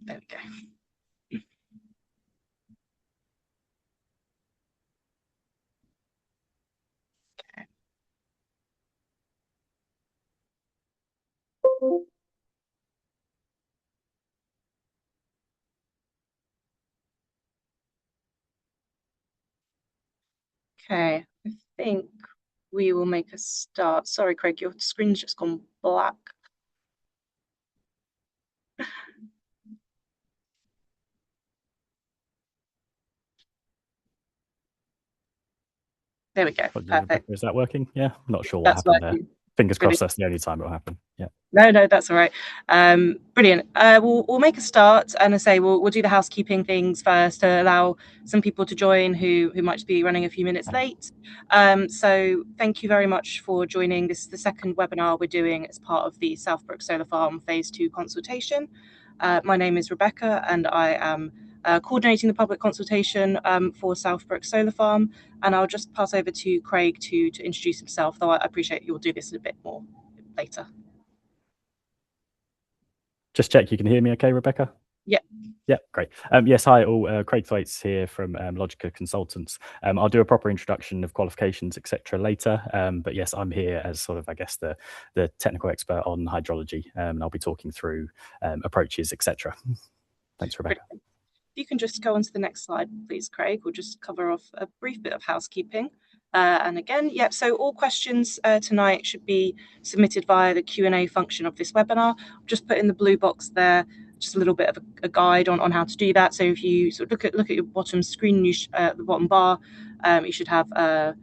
There we go. Okay, I think we will make a start. Sorry, Craig, your screen's just gone black. There we go. Perfect. Is that working? Yeah, I'm not sure what That's happened there. working. Fingers crossed Brilliant. that's the only time it'll happen. Yeah. No, that's all right. Brilliant. We'll make a start, and I say we'll do the housekeeping things first to allow some people to join who might be running a few minutes late. So thank you very much for joining. This is the second webinar we're doing as part of the Southbrook Solar Farm Phase 2 consultation. My name is Rebecca, and I am coordinating the public consultation for Southbrook Solar Farm. And I'll just pass over to Craig to introduce himself, though I appreciate you'll do this a bit more later. Just check you can hear me okay, Rebecca? Yeah. Yeah, great. Yes, hi all. Craig Thwaites here from Logica Consultants. I'll do a proper introduction of qualifications, etc. later. But yes, I'm here as sort of, I guess, the technical expert on hydrology, and I'll be talking through approaches, etc. Thanks, Rebecca. Brilliant. You can just go on to the next slide, please, Craig. We'll just cover off a brief bit of housekeeping. And again, so all questions tonight should be submitted via the Q&A function of this webinar. Just put in the blue box there just a little bit of a guide on how to do that. So if you sort of look at your bottom screen, the bottom bar, you should have a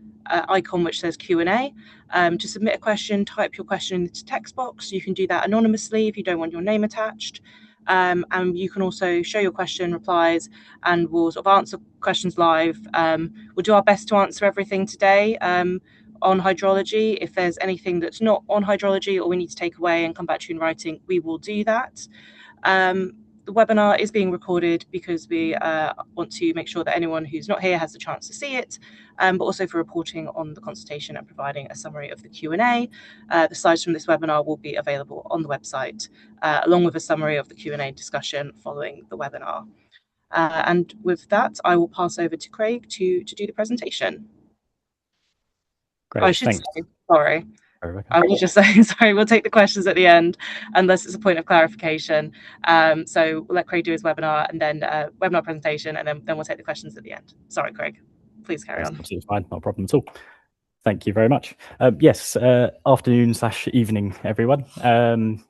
icon which says Q&A. To submit a question, type your question in the text box. You can do that anonymously if you don't want your name attached. And you can also show your question, replies, and we'll sort of answer questions live. We'll do our best to answer everything today on hydrology. If there's anything that's not on hydrology or we need to take away and come back to you in writing, we will do that. The webinar is being recorded because we want to make sure that anyone who's not here has the chance to see it, but also for reporting on the consultation and providing a summary of the Q&A. The slides from this webinar will be available on the website, along with a summary of the Q&A discussion following the webinar. And with that, I will pass over to Craig to do the presentation. Great, I should thanks. say, sorry. Rebecca. I was just saying, sorry, we'll take the questions at the end, unless it's a point of clarification. So we'll let Craig do his webinar and then webinar presentation, and then we'll take the questions at the end. Sorry, Craig, please carry on. Absolutely fine, not a problem at all. Thank you very much. Yes, afternoon/evening, everyone.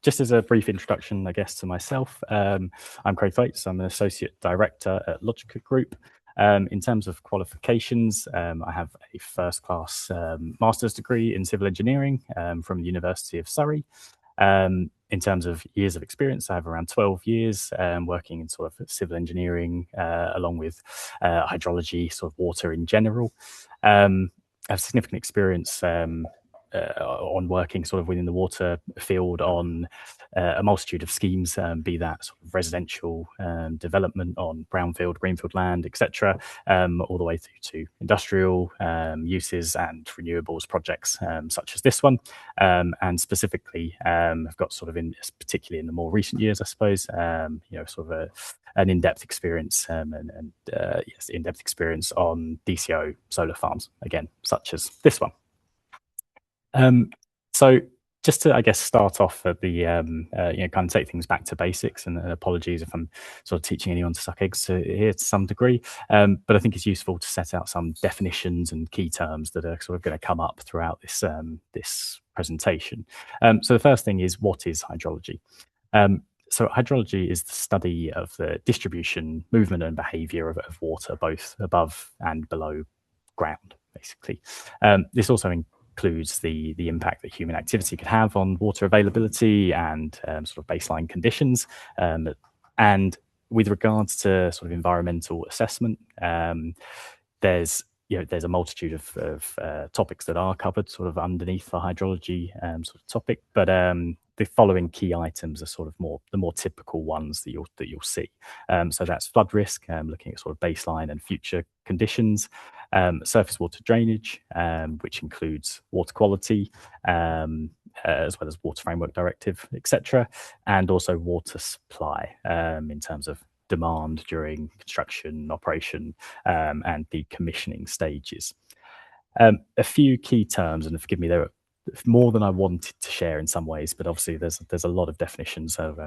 Just as a brief introduction, I guess, to myself, I'm Craig Thwaites. I'm an Associate Director at Logica Group. In terms of qualifications, I have a first-class master's degree in civil engineering from the University of Surrey. In terms of years of experience, I have around 12 years working in sort of civil engineering, along with hydrology, sort of water in general. I have significant experience on working sort of within the water field on a multitude of schemes, be that sort of residential development on brownfield, greenfield land, etc., all the way through to industrial uses and renewables projects such as this one. And specifically, I've got sort of particularly in the more recent years, I suppose, sort of an in-depth experience yes, in-depth experience on DCO solar farms, again, such as this one. So just to, I guess, start off at the, kind of take things back to basics, and apologies if I'm sort of teaching anyone to suck eggs here to some degree, but I think it's useful to set out some definitions and key terms that are sort of going to come up throughout this, this presentation. So the first thing is, what is hydrology? So hydrology is the study of the distribution, movement and behaviour of water, both above and below ground, basically. This also includes the impact that human activity could have on water availability and sort of baseline conditions. And with regards to sort of environmental assessment, there's a multitude of topics that are covered sort of underneath the hydrology sort of topic, but the following key items are sort of the more typical ones that you'll see. So that's flood risk, looking at sort of baseline and future conditions, surface water drainage, which includes water quality, as well as Water Framework Directive, etc., and also water supply in terms of demand during construction, operation, and decommissioning stages. A few key terms, and forgive me, there are more than I wanted to share in some ways, but obviously there's a lot of definitions of,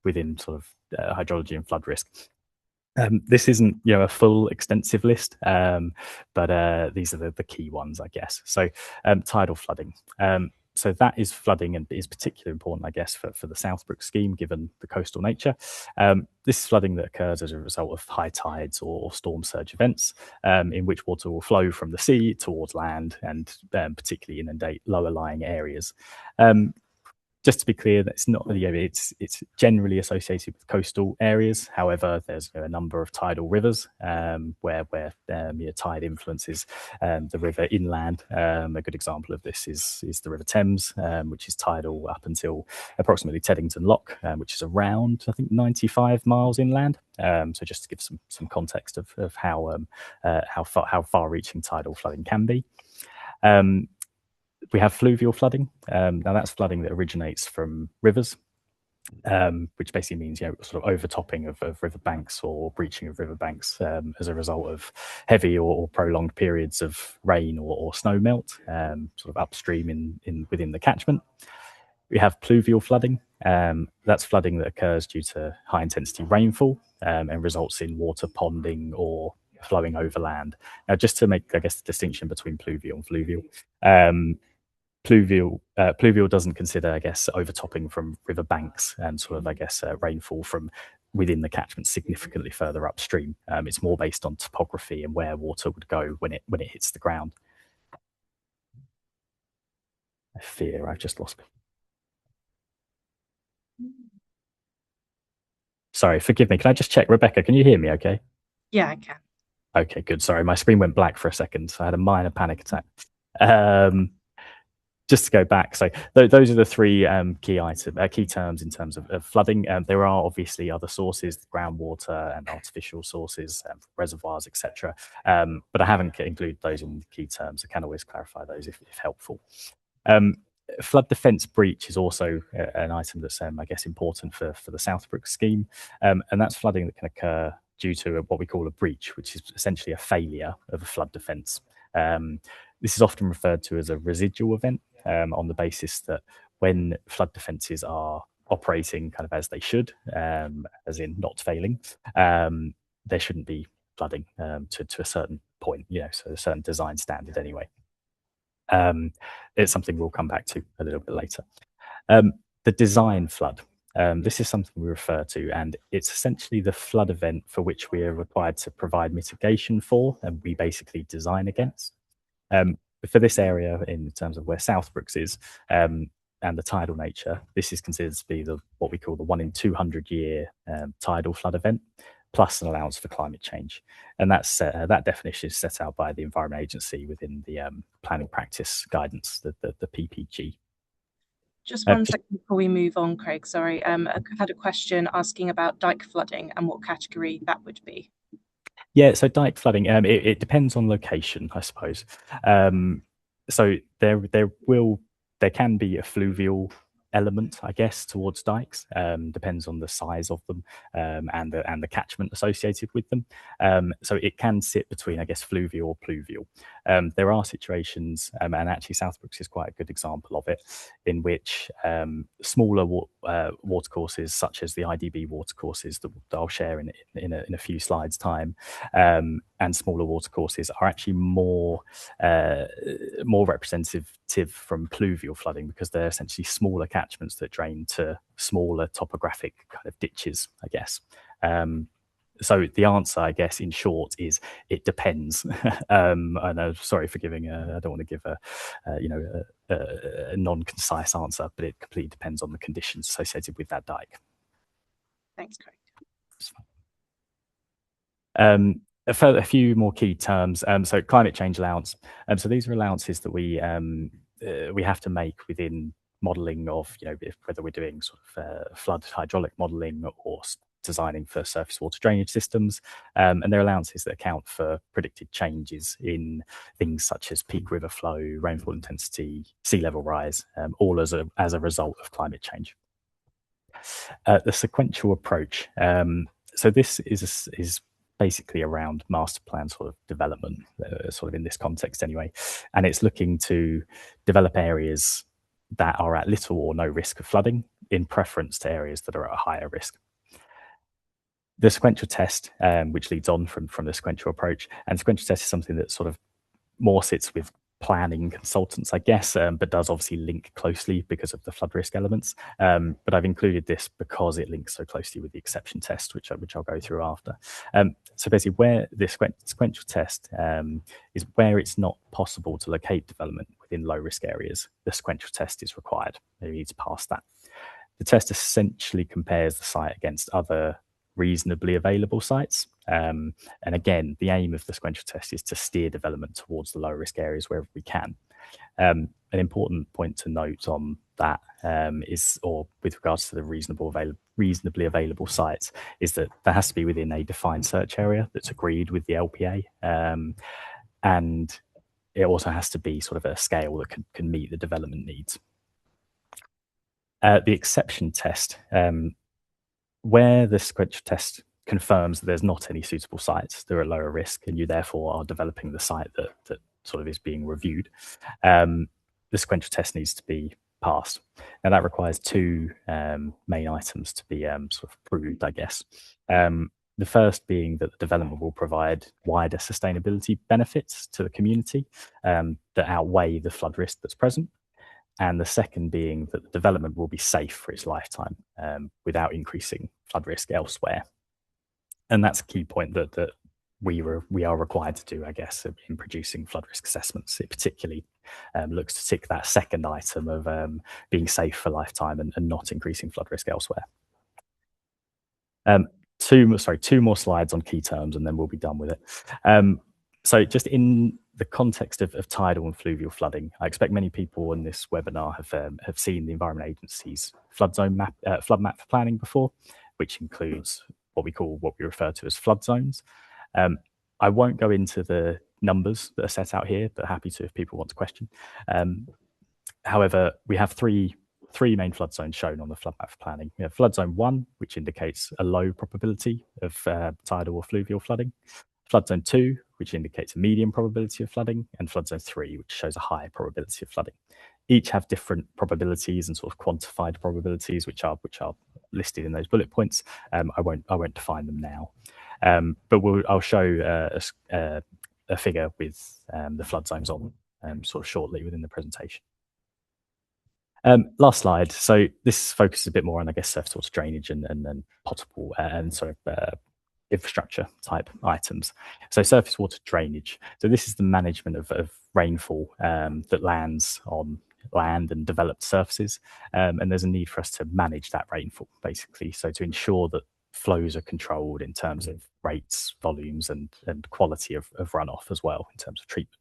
within sort of hydrology and flood risk. This isn't a full extensive list, but these are the key ones, I guess. So tidal flooding. So that is flooding and is particularly important, I guess, for the Southbrook scheme, given the coastal nature. This is flooding that occurs as a result of high tides or storm surge events, in which water will flow from the sea towards land and particularly inundate lower lying areas. Just to be clear, that's not, it's generally associated with coastal areas. However, there's a number of tidal rivers where tide influences the river inland. A good example of this is the River Thames, which is tidal up until approximately Teddington Lock, which is around, I think, 95 miles inland. So just to give some context of how far-reaching tidal flooding can be. We have fluvial flooding. Now that's flooding that originates from rivers, which basically means sort of overtopping of river banks or breaching of river banks as a result of heavy or prolonged periods of rain or snow melt, sort of upstream within the catchment. We have pluvial flooding. That's flooding that occurs due to high intensity rainfall and results in water ponding or flowing over land. Now, just to make, I guess, the distinction between pluvial and fluvial. Pluvial doesn't consider, I guess, overtopping from river banks and sort of, I guess, rainfall from within the catchment significantly further upstream. It's more based on topography and where water would go when it hits the ground. I fear I've just lost. Sorry, forgive me. Can I just check, Rebecca? Can you hear me? Okay. Yeah, I can. Okay, good. Sorry, my screen went black for a second, so I had a minor panic attack. Just to go back, so those are the three key terms in terms of flooding. There are obviously other sources, groundwater and artificial sources, reservoirs, etc. But I haven't included those in the key terms. I can always clarify those if helpful. Flood defence breach is also an item that's, I guess, important for the Southbrook scheme, and that's flooding that can occur due to what we call a breach, which is essentially a failure of a flood defence. This is often referred to as a residual event on the basis that when flood defences are operating kind of as they should, as in not failing, there shouldn't be flooding to a certain point, so a certain design standard anyway. It's something we'll come back to a little bit later. The design flood. This is something we refer to, and it's essentially the flood event for which we are required to provide mitigation for, and we basically design against. For this area, in terms of where Southbrooks is, and the tidal nature, this is considered to be what we call the 1 in 200 year tidal flood event, plus an allowance for climate change. And that definition is set out by the Environment Agency within the planning practice guidance, the PPG. Just one second before we move on, Craig, sorry. I had a question asking about dike flooding and what category that would be. Yeah, so dike flooding, it depends on location, I suppose. So there can be a fluvial element, I guess, towards dikes. Depends on the size of them and the catchment associated with them. So it can sit between, I guess, fluvial or pluvial. There are situations, and actually Southbrooks is quite a good example of it, in which smaller watercourses, such as the IDB watercourses that I'll share in a few slides' time, and smaller watercourses are actually more representative from pluvial flooding, because they're essentially smaller catchments that drain to smaller topographic kind of ditches, I guess. So the answer, I guess, in short, is it depends. And sorry for giving I don't want to give a non-concise answer, but it completely depends on the conditions associated with that dike. Thanks, Craig. A few more key terms. So climate change allowance. So these are allowances that we have to make within modelling of, whether we're doing sort of flood hydraulic modelling or designing for surface water drainage systems, and they're allowances that account for predicted changes in things such as peak river flow, rainfall intensity, sea level rise, all as a result of climate change. The sequential approach. So this is basically around master plan sort of development, sort of in this context anyway, and it's looking to develop areas that are at little or no risk of flooding, in preference to areas that are at a higher risk. The sequential test, which leads on from the sequential approach, and sequential test is something that sort of more sits with planning consultants, I guess, but does obviously link closely because of the flood risk elements. But I've included this because it links so closely with the exception test, which I'll go through after. So basically, where the sequential test is where it's not possible to locate development within low risk areas, the sequential test is required. You need to pass that. The test essentially compares the site against other reasonably available sites. And again, the aim of the sequential test is to steer development towards the low risk areas wherever we can. An important point to note on that is, or with regards to the reasonably available sites, is that there has to be within a defined search area that's agreed with the LPA. And it also has to be sort of a scale that can meet the development needs. The exception test, where the sequential test confirms that there's not any suitable sites that are at lower risk, and you therefore are developing the site that sort of is being reviewed, the sequential test needs to be passed. Now that requires two main items to be sort of proved, I guess. The first being that the development will provide wider sustainability benefits to the community that outweigh the flood risk that's present. And the second being that the development will be safe for its lifetime without increasing flood risk elsewhere. And that's a key point that we are required to do, I guess, in producing flood risk assessments. It particularly looks to tick that second item of being safe for lifetime and not increasing flood risk elsewhere. Two more slides on key terms, and then we'll be done with it. So just in the context of tidal and fluvial flooding, I expect many people in this webinar have seen the Environment Agency's flood map for planning before, which includes what we refer to as flood zones. I won't go into the numbers that are set out here, but happy to if people want to question. However, we have three main flood zones shown on the flood map for planning. We have flood zone 1, which indicates a low probability of tidal or fluvial flooding. Flood zone 2, which indicates a medium probability of flooding, and flood zone 3, which shows a high probability of flooding. Each have different probabilities and sort of quantified probabilities, which are listed in those bullet points. I won't define them now, but I'll show a figure with the flood zones on sort of shortly within the presentation. Last slide. So this focuses a bit more on, I guess, surface water drainage and potable and sort of infrastructure type items. So surface water drainage. So this is the management of rainfall that lands on land and developed surfaces. And there's a need for us to manage that rainfall, basically. So to ensure that flows are controlled in terms of rates, volumes, and quality of runoff as well in terms of treatment.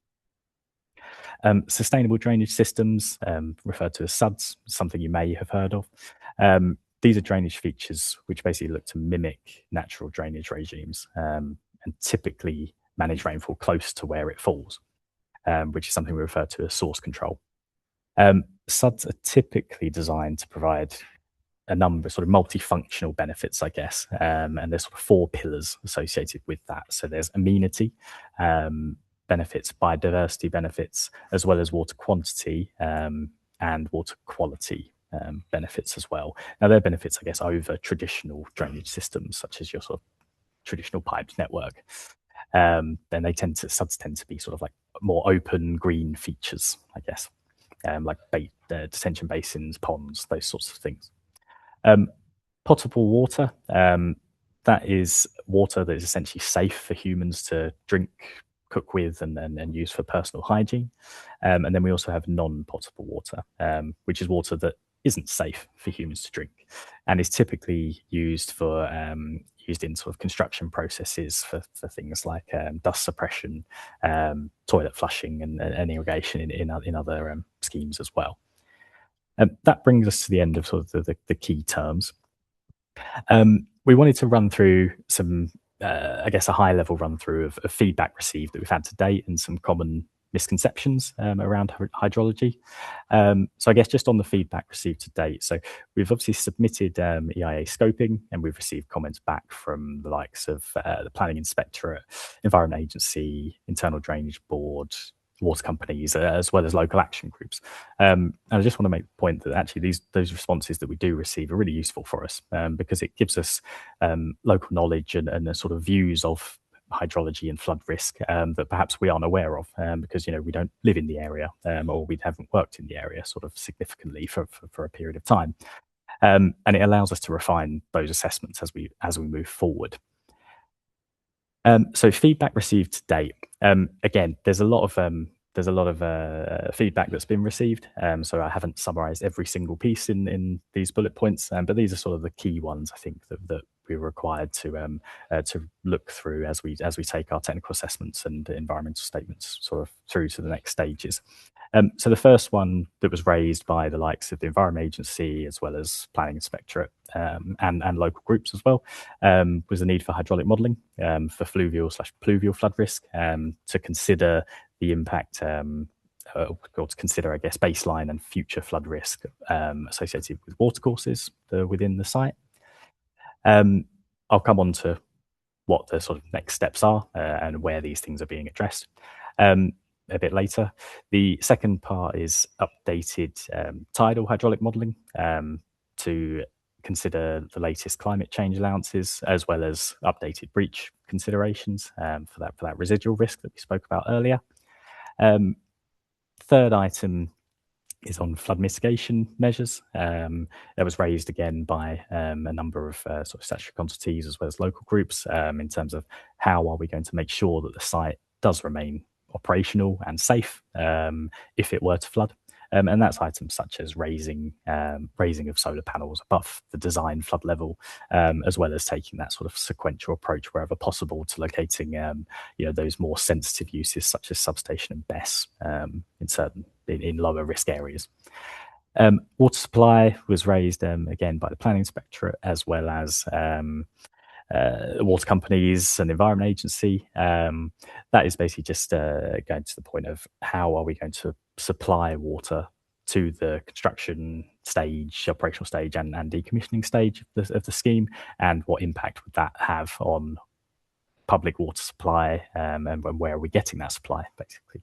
Sustainable drainage systems, referred to as SUDs, something you may have heard of. These are drainage features which basically look to mimic natural drainage regimes and typically manage rainfall close to where it falls, which is something we refer to as source control. SUDs are typically designed to provide a number of sort of multifunctional benefits, I guess, and there's sort of 4 pillars associated with that. So there's amenity, benefits, biodiversity benefits, as well as water quantity and water quality benefits as well. Now, their benefits, I guess, over traditional drainage systems, such as your sort of traditional piped network. Then SUDs tend to be sort of like more open green features, I guess, like detention basins, ponds, those sorts of things. Potable water, that is water that is essentially safe for humans to drink, cook with, and use for personal hygiene. And then we also have non-potable water, which is water that isn't safe for humans to drink and is typically used in sort of construction processes for things like dust suppression, toilet flushing, and irrigation in other schemes as well. That brings us to the end of sort of the key terms. we wanted to run through some, I guess, a high-level run-through of feedback received that we've had to date and some common misconceptions around hydrology. So I guess just on the feedback received to date, so we've obviously submitted EIA scoping, and we've received comments back from the likes of the Planning Inspectorate, Environment Agency, Internal Drainage Board, water companies, as well as local action groups. And I just want to make the point that actually those responses that we do receive are really useful for us, because it gives us local knowledge and the sort of views of hydrology and flood risk that perhaps we aren't aware of, because we don't live in the area, or we haven't worked in the area sort of significantly for a period of time. And it allows us to refine those assessments as we move forward. So feedback received to date. Again, there's a lot of feedback that's been received. So I haven't summarized every single piece in these bullet points, but these are sort of the key ones I think that we're required to look through as we take our technical assessments and environmental statements sort of through to the next stages. So the first one that was raised by the likes of the Environment Agency as well as Planning Inspectorate and local groups as well was the need for hydraulic modelling for fluvial/pluvial flood risk, to consider the impact or to consider, I guess, baseline and future flood risk associated with watercourses within the site. I'll come on to what the sort of next steps are and where these things are being addressed a bit later. The second part is updated tidal hydraulic modelling to consider the latest climate change allowances, as well as updated breach considerations for that residual risk that we spoke about earlier. Third item is on flood mitigation measures. That was raised again by a number of sort of statutory consultees as well as local groups in terms of how are we going to make sure that the site does remain operational and safe if it were to flood. And that's items such as raising of solar panels above the design flood level, as well as taking that sort of sequential approach wherever possible to locating those more sensitive uses such as substation and BESS in lower risk areas. Water supply was raised again by the Planning Inspectorate as well as water companies and the Environment Agency. That is basically just going to the point of how are we going to supply water to the construction stage, operational stage, and decommissioning stage of the scheme, and what impact would that have on public water supply, and where are we getting that supply, basically.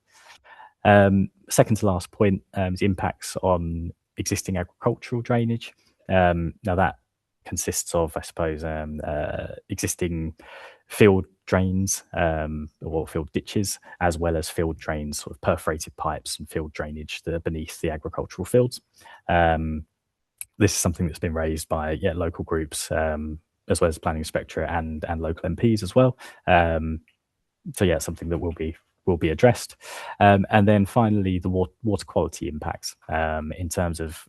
Second to last point is impacts on existing agricultural drainage. Now that consists of, I suppose, existing field drains or field ditches, as well as field drains, sort of perforated pipes and field drainage that are beneath the agricultural fields. This is something that's been raised by local groups, as well as Planning Inspectorate and local MPs as well. So something that will be addressed. And then finally, the water quality impacts in terms of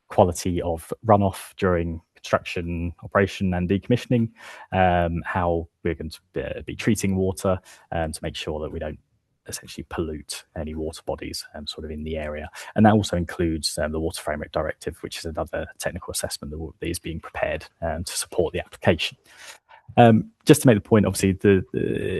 quality of runoff during construction, operation, and decommissioning, how we're going to be treating water to make sure that we don't essentially pollute any water bodies sort of in the area. And that also includes the Water Framework Directive, which is another technical assessment that is being prepared to support the application. Just to make the point, obviously,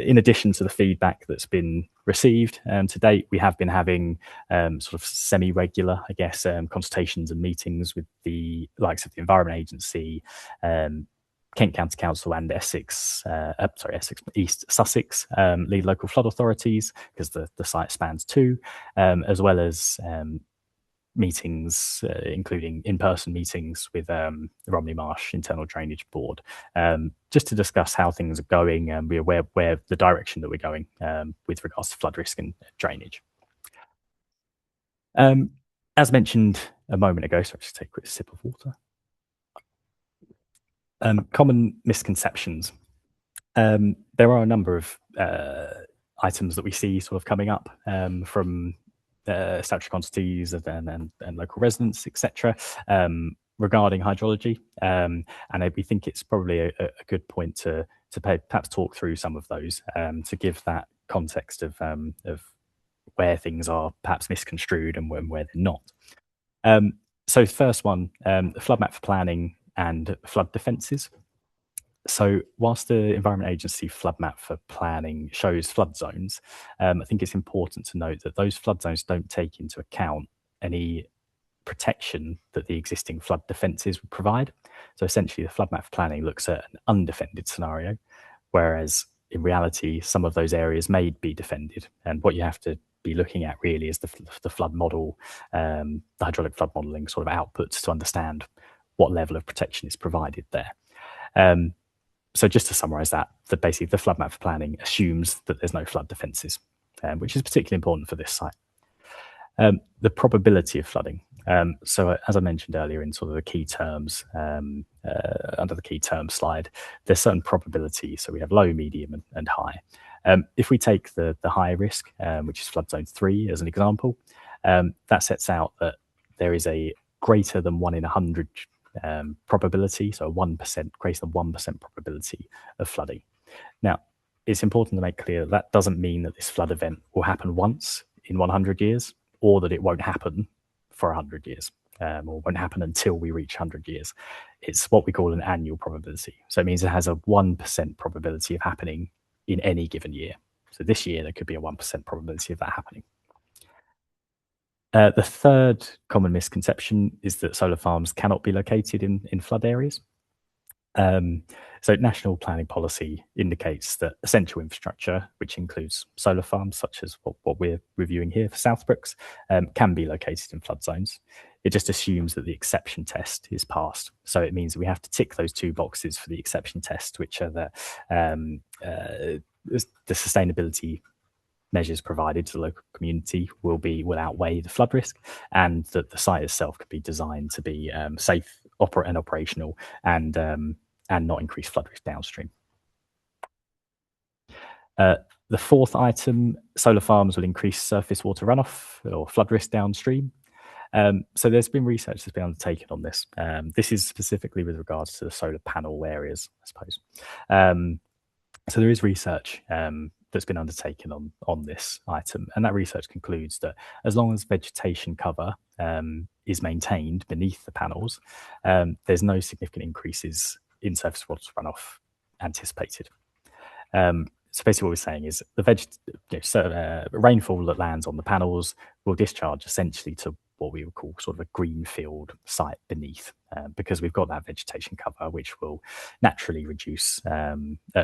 in addition to the feedback that's been received to date, we have been having sort of semi-regular, I guess, consultations and meetings with the likes of the Environment Agency, Kent County Council, and Essex East Sussex lead local flood authorities, because the site spans two, as well as meetings, including in-person meetings with the Romney Marsh Internal Drainage Board, just to discuss how things are going and be aware where the direction that we're going with regards to flood risk and drainage. As mentioned a moment ago, so I'll just take a quick sip of water. Common misconceptions. There are a number of items that we see sort of coming up from statutory consultees and local residents, etc., regarding hydrology, and we think it's probably a good point to perhaps talk through some of those to give that context of where things are perhaps misconstrued and where they're not. So the first one, the flood map for planning and flood defences. So whilst the Environment Agency flood map for planning shows flood zones, I think it's important to note that those flood zones don't take into account any protection that the existing flood defences would provide. So essentially, the flood map for planning looks at an undefended scenario, whereas in reality, some of those areas may be defended. And what you have to be looking at really is the flood model, the hydraulic flood modelling sort of outputs to understand what level of protection is provided there. So just to summarise that, basically the flood map for planning assumes that there's no flood defences, which is particularly important for this site. The probability of flooding. So as I mentioned earlier in sort of the key terms, under the key terms slide, there's certain probability. So we have low, medium and high. If we take the high risk, which is flood zone 3 as an example, that sets out that there is a greater than 1 in 100 probability, so 1%, greater than 1% probability of flooding. Now, it's important to make clear that doesn't mean that this flood event will happen once in 100 years, or that it won't happen for 100 years, or won't happen until we reach 100 years. It's what we call an annual probability. So it means it has a 1% probability of happening in any given year. So this year, there could be a 1% probability of that happening. The third common misconception is that solar farms cannot be located in flood areas. So national planning policy indicates that essential infrastructure, which includes solar farms, such as what we're reviewing here for Southbrooks, can be located in flood zones. It just assumes that the exception test is passed. So it means we have to tick those 2 boxes for the exception test, which are the sustainability measures provided to the local community will outweigh the flood risk, and that the site itself could be designed to be safe, and operational, and not increase flood risk downstream. The fourth item, solar farms will increase surface water runoff or flood risk downstream. So there's been research that's been undertaken on this. This is specifically with regards to the solar panel areas, I suppose. So there is research that's been undertaken on this item, and that research concludes that as long as vegetation cover is maintained beneath the panels, there's no significant increases in surface water runoff anticipated. So basically what we're saying is the rainfall that lands on the panels will discharge essentially to what we would call sort of a greenfield site beneath, because we've got that vegetation cover, which will naturally reduce,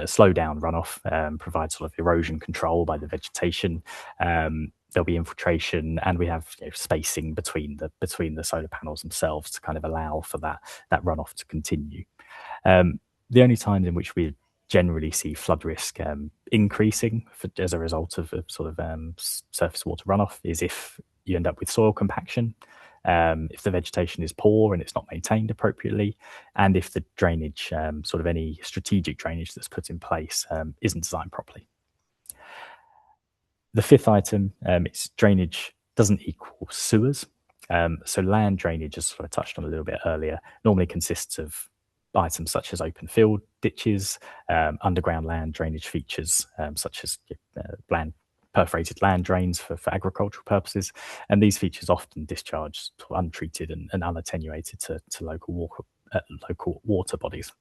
slow down runoff, provide sort of erosion control by the vegetation. There'll be infiltration, and we have spacing between the solar panels themselves to kind of allow for that runoff to continue. The only times in which we generally see flood risk increasing as a result of surface water runoff is if you end up with soil compaction, if the vegetation is poor and it's not maintained appropriately, and if the drainage, any strategic drainage that's put in place isn't designed properly. The fifth item, it's drainage doesn't equal sewers. So land drainage, as I touched on a little bit earlier, normally consists of items such as open field ditches, underground land drainage features, such as perforated land drains for agricultural purposes, and these features often discharge untreated and unattenuated to local water bodies.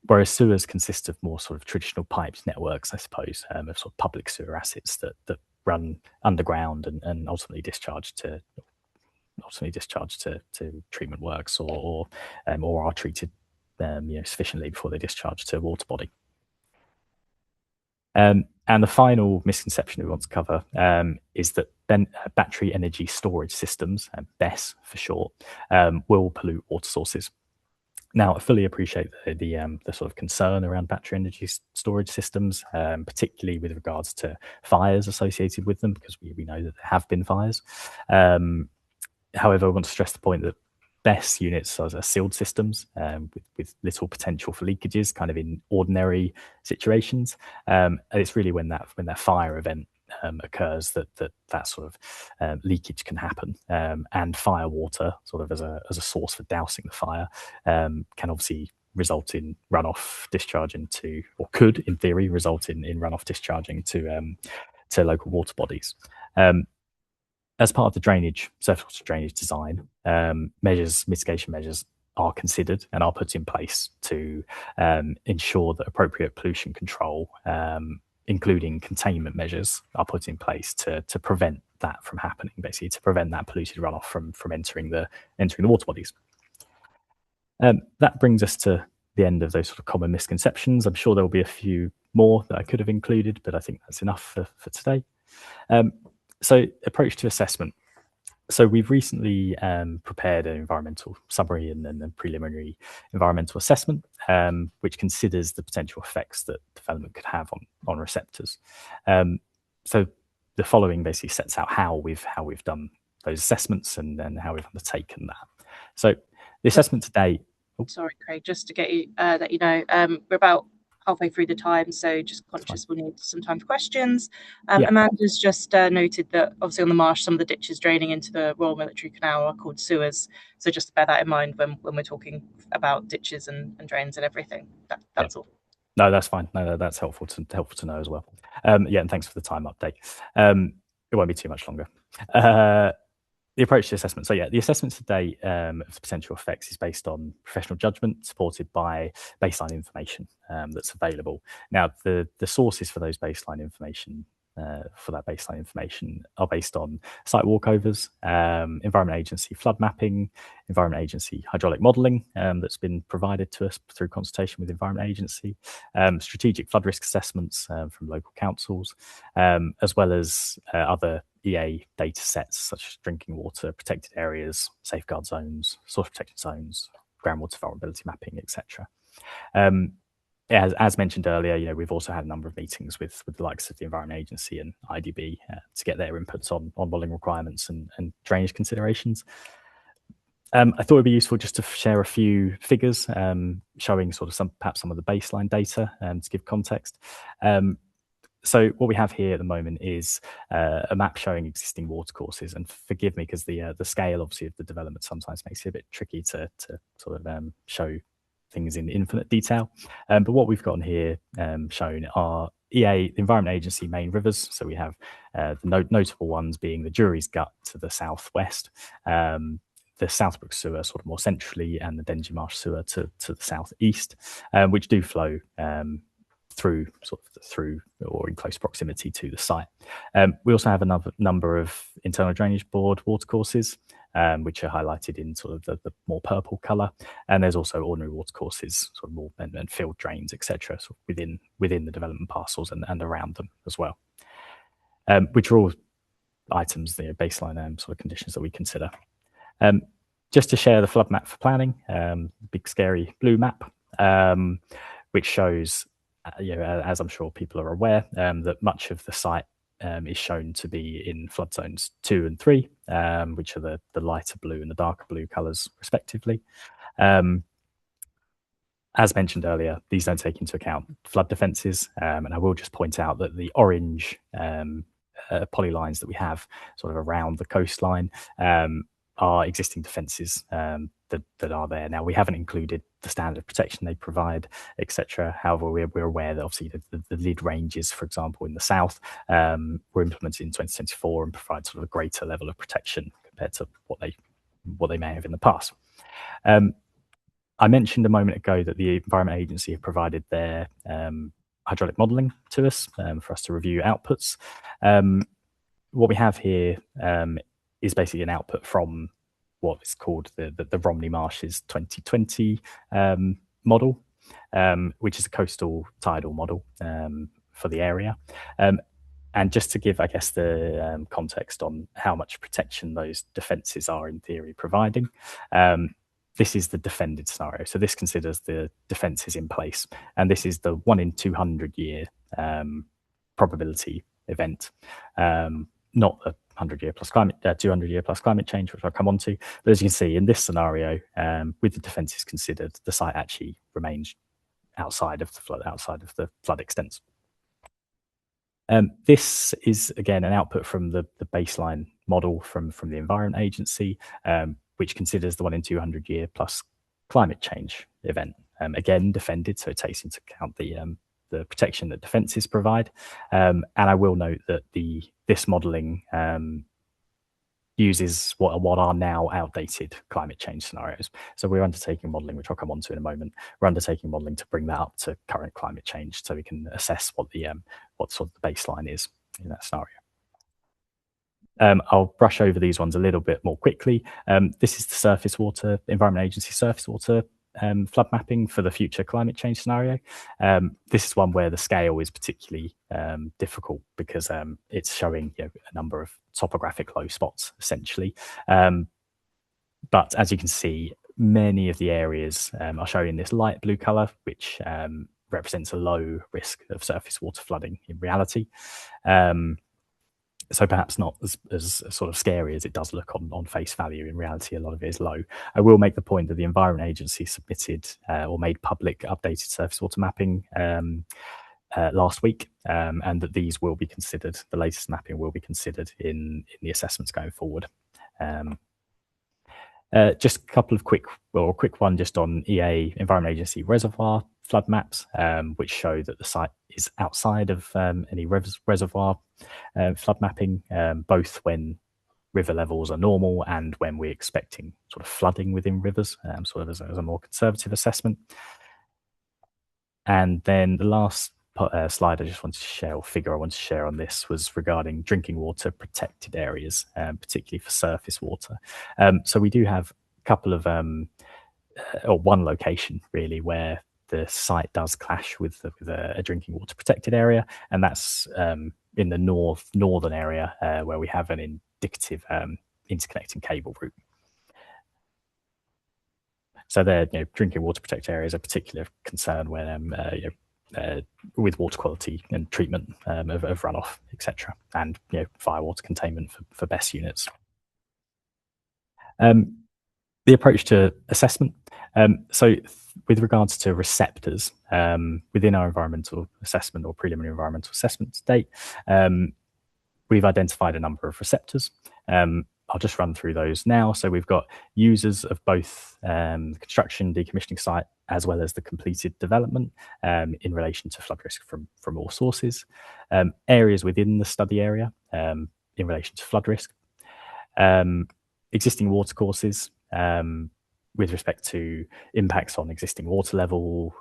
Whereas sewers consist of more sort of traditional piped networks, I suppose, of sort of public sewer assets that run underground and ultimately discharge to treatment works or are treated sufficiently before they discharge to a water body. And the final misconception we want to cover is that battery energy storage systems, BESS for short, will pollute water sources. Now, I fully appreciate the sort of concern around battery energy storage systems, particularly with regards to fires associated with them, because we know that there have been fires. However, I want to stress the point that BESS units are sealed systems with little potential for leakages, kind of in ordinary situations. And it's really when that fire event occurs that sort of leakage can happen, and fire water, sort of as a source for dousing the fire, can obviously result in runoff discharging to, or could, in theory, result in runoff discharging to local water bodies. As part of the surface water drainage design, mitigation measures are considered and are put in place to ensure that appropriate pollution control, including containment measures, are put in place to prevent that from happening, basically to prevent that polluted runoff from entering the water bodies. That brings us to the end of those sort of common misconceptions. I'm sure there will be a few more that I could have included, but I think that's enough for today. So approach to assessment. So we've recently prepared an environmental summary and then a preliminary environmental assessment, which considers the potential effects that development could have on receptors. So the following basically sets out how we've done those assessments and then how we've undertaken that. So the assessment today. Sorry, Craig, just to get you let you know, we're about halfway through the time, so just conscious we'll need some time for questions. Amanda's just noted that obviously on the marsh, some of the ditches draining into the Royal Military Canal are called sewers. So just to bear that in mind when we're talking about ditches and drains and everything. That's all. No, that's fine. No, that's helpful to know as well. And thanks for the time update. It won't be too much longer. The approach to assessment. So the assessment today of the potential effects is based on professional judgment supported by baseline information that's available. Now, the sources for those baseline information, are based on site walkovers, Environment Agency flood mapping, Environment Agency hydraulic modelling that's been provided to us through consultation with the Environment Agency, strategic flood risk assessments from local councils, as well as other EA data sets such as drinking water, protected areas, safeguard zones, source protection zones, groundwater vulnerability mapping, etc. As mentioned earlier, we've also had a number of meetings with the likes of the Environment Agency and IDB to get their inputs on modelling requirements and drainage considerations. I thought it'd be useful just to share a few figures showing sort of perhaps some of the baseline data to give context. So what we have here at the moment is a map showing existing watercourses, and forgive me because the scale obviously of the development sometimes makes it a bit tricky to sort of show things in infinite detail. But what we've got on here shown are the Environment Agency main rivers. So we have the notable ones being the Jury's Gut to the southwest, the Southbrook Sewer sort of more centrally, and the Dengie Marsh Sewer to the southeast, which do flow through or in close proximity to the site. We also have a number of internal drainage board watercourses, which are highlighted in sort of the more purple colour, and there's also ordinary watercourses, sort of more and field drains, etc., sort of within the development parcels and around them as well, which are all items, the baseline sort of conditions that we consider. Just to share the flood map for planning, big scary blue map, which shows, as I'm sure people are aware, that much of the site is shown to be in flood zones 2 and 3, which are the lighter blue and the darker blue colours respectively. As mentioned earlier, these don't take into account flood defences, and I will just point out that the orange polylines that we have sort of around the coastline are existing defences that are there. Now, we haven't included the standard of protection they provide, etc. However, we're aware that obviously the lid ranges, for example, in the south, were implemented in 2024 and provide sort of a greater level of protection compared to what they may have in the past. I mentioned a moment ago that the Environment Agency have provided their hydraulic modelling to us for us to review outputs. What we have here is basically an output from what is called the Romney Marshes 2020 model, which is a coastal tidal model for the area. And just to give, I guess, the context on how much protection those defences are in theory providing, this is the defended scenario. So this considers the defences in place, and this is the 1 in 200 year probability event, not the 100-year plus 200-year plus climate change, which I'll come on to. But as you can see, in this scenario, with the defences considered, the site actually remains outside of the flood extents. This is again an output from the baseline model from the Environment Agency, which considers the 1 in 200 year plus climate change event. Again, defended, so it takes into account the protection that defences provide. And I will note that this modelling uses what are now outdated climate change scenarios. So we're undertaking modelling, which I'll come on to in a moment. We're undertaking modelling to bring that up to current climate change, so we can assess what the what sort of the baseline is in that scenario. I'll brush over these ones a little bit more quickly. This is the surface water, Environment Agency surface water flood mapping for the future climate change scenario. This is one where the scale is particularly difficult because it's showing a number of topographic low spots, essentially. But as you can see, many of the areas are shown in this light blue colour, which represents a low risk of surface water flooding in reality. So perhaps not as sort of scary as it does look on face value. In reality, a lot of it is low. I will make the point that the Environment Agency submitted or made public updated surface water mapping last week, and that these will be considered, the latest mapping will be considered in the assessments going forward. Just a couple of quick one just on EA Environment Agency reservoir flood maps, which show that the site is outside of any reservoir flood mapping, both when river levels are normal and when we're expecting sort of flooding within rivers, sort of as a more conservative assessment. And then the last slide I just wanted to share, or figure I wanted to share on this, was regarding drinking water protected areas, particularly for surface water. So we do have a couple of, or one location really, where the site does clash with a drinking water protected area, and that's in the northern area where we have an indicative interconnecting cable route. So there, drinking water protected areas are a particular concern when with water quality and treatment of runoff, etc., and fire water containment for BESS units. The approach to assessment. So with regards to receptors within our environmental assessment or preliminary environmental assessment to date, we've identified a number of receptors. I'll just run through those now. So we've got users of both construction, decommissioning site, as well as the completed development in relation to flood risk from all sources. Areas within the study area in relation to flood risk. Existing water courses with respect to impacts on existing water level,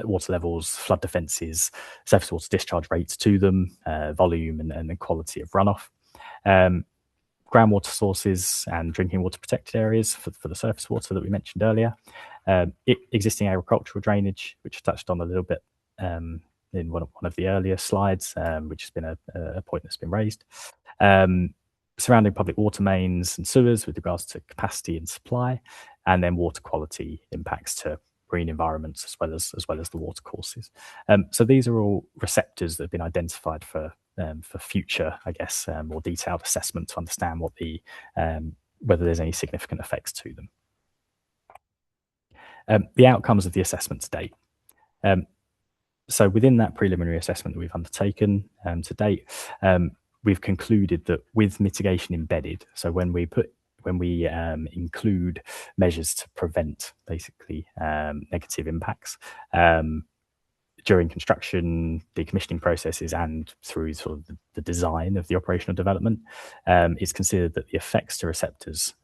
water levels, flood defences, surface water discharge rates to them, volume and the quality of runoff. Groundwater sources and drinking water protected areas for the surface water that we mentioned earlier. Existing agricultural drainage, which I touched on a little bit in one of the earlier slides, which has been a point that's been raised. Surrounding public water mains and sewers with regards to capacity and supply, and then water quality impacts to marine environments as well as the water courses. So these are all receptors that have been identified for future, I guess, more detailed assessment to understand what whether there's any significant effects to them. The outcomes of the assessment to date. So within that preliminary assessment that we've undertaken to date, we've concluded that with mitigation embedded, so when we include measures to prevent basically negative impacts during construction, decommissioning processes, and through sort of the design of the operational development, it's considered that the effects to receptors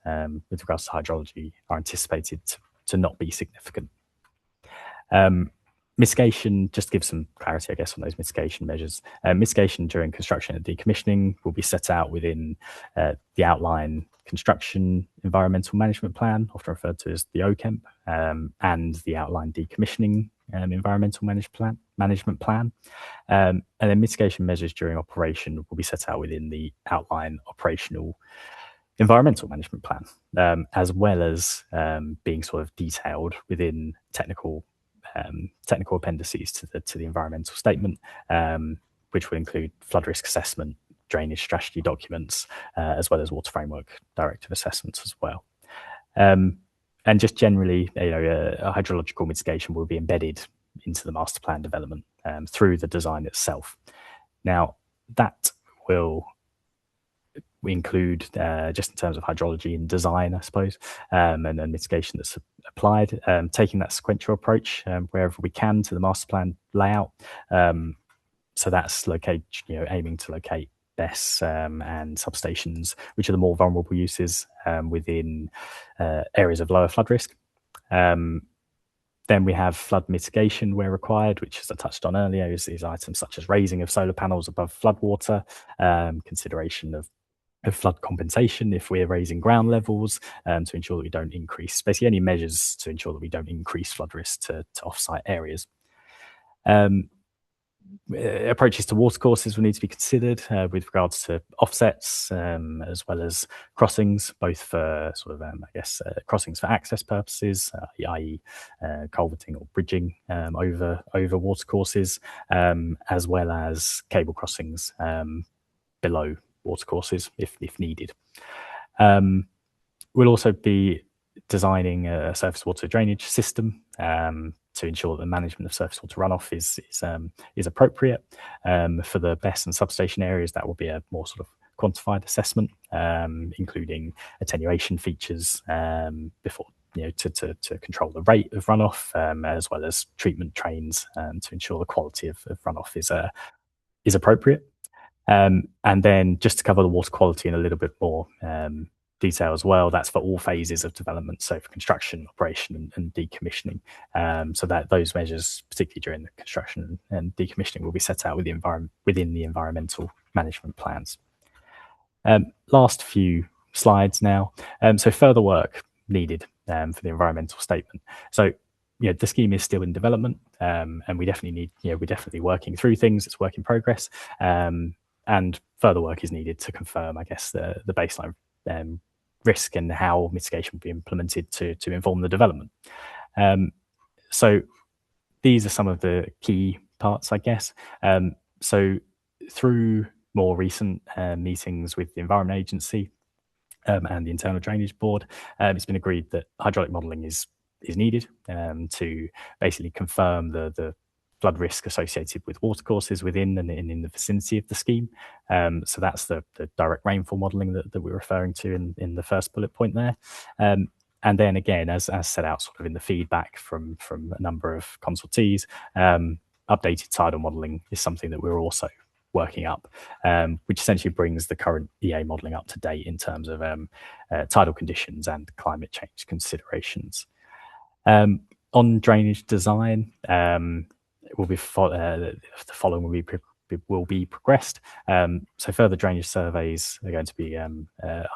with regards to hydrology are anticipated to not be significant. Mitigation, just to give some clarity, I guess, on those mitigation measures. Mitigation during construction and decommissioning will be set out within the outline construction environmental management plan, often referred to as the OCEMP, and the outline decommissioning environmental management plan. And then mitigation measures during operation will be set out within the outline operational environmental management plan, as well as being sort of detailed within technical appendices to the environmental statement, which will include flood risk assessment, drainage strategy documents, as well as water framework directive assessments as well. And just generally, a hydrological mitigation will be embedded into the master plan development through the design itself. Now, that will include, just in terms of hydrology and design, I suppose, and then mitigation that's applied, taking that sequential approach wherever we can to the master plan layout. So that's aiming to locate BESS and substations, which are the more vulnerable uses within areas of lower flood risk. Then we have flood mitigation where required, which, as I touched on earlier, is items such as raising of solar panels above floodwater, consideration of flood compensation if we're raising ground levels to ensure that we don't increase, basically any measures to ensure that we don't increase flood risk to off-site areas. Approaches to watercourses will need to be considered with regards to offsets as well as crossings, both for sort of, crossings for access purposes, i.e. culverting or bridging over watercourses, as well as cable crossings below watercourses if needed. We'll also be designing a surface water drainage system to ensure that the management of surface water runoff is appropriate. For the BESS and substation areas, that will be a more sort of quantified assessment, including attenuation features before to control the rate of runoff, as well as treatment trains to ensure the quality of runoff is appropriate. And then just to cover the water quality in a little bit more detail as well, that's for all phases of development, so for construction, operation and decommissioning. So that those measures, particularly during the construction and decommissioning, will be set out within the environmental management plans. Last few slides now. So further work needed for the environmental statement. So the scheme is still in development, and we definitely need, we're definitely working through things. It's work in progress, and further work is needed to confirm, I guess, the baseline risk and how mitigation will be implemented to inform the development. So these are some of the key parts, I guess. So through more recent meetings with the Environment Agency and the Internal Drainage Board, it's been agreed that hydraulic modelling is needed to basically confirm the flood risk associated with watercourses within and in the vicinity of the scheme. So that's the direct rainfall modelling that we're referring to in the first bullet point there. And then again, as set out sort of in the feedback from a number of consultees, updated tidal modelling is something that we're also working up, which essentially brings the current EA modelling up to date in terms of tidal conditions and climate change considerations. On drainage design, will be the following will be progressed. So further drainage surveys are going to be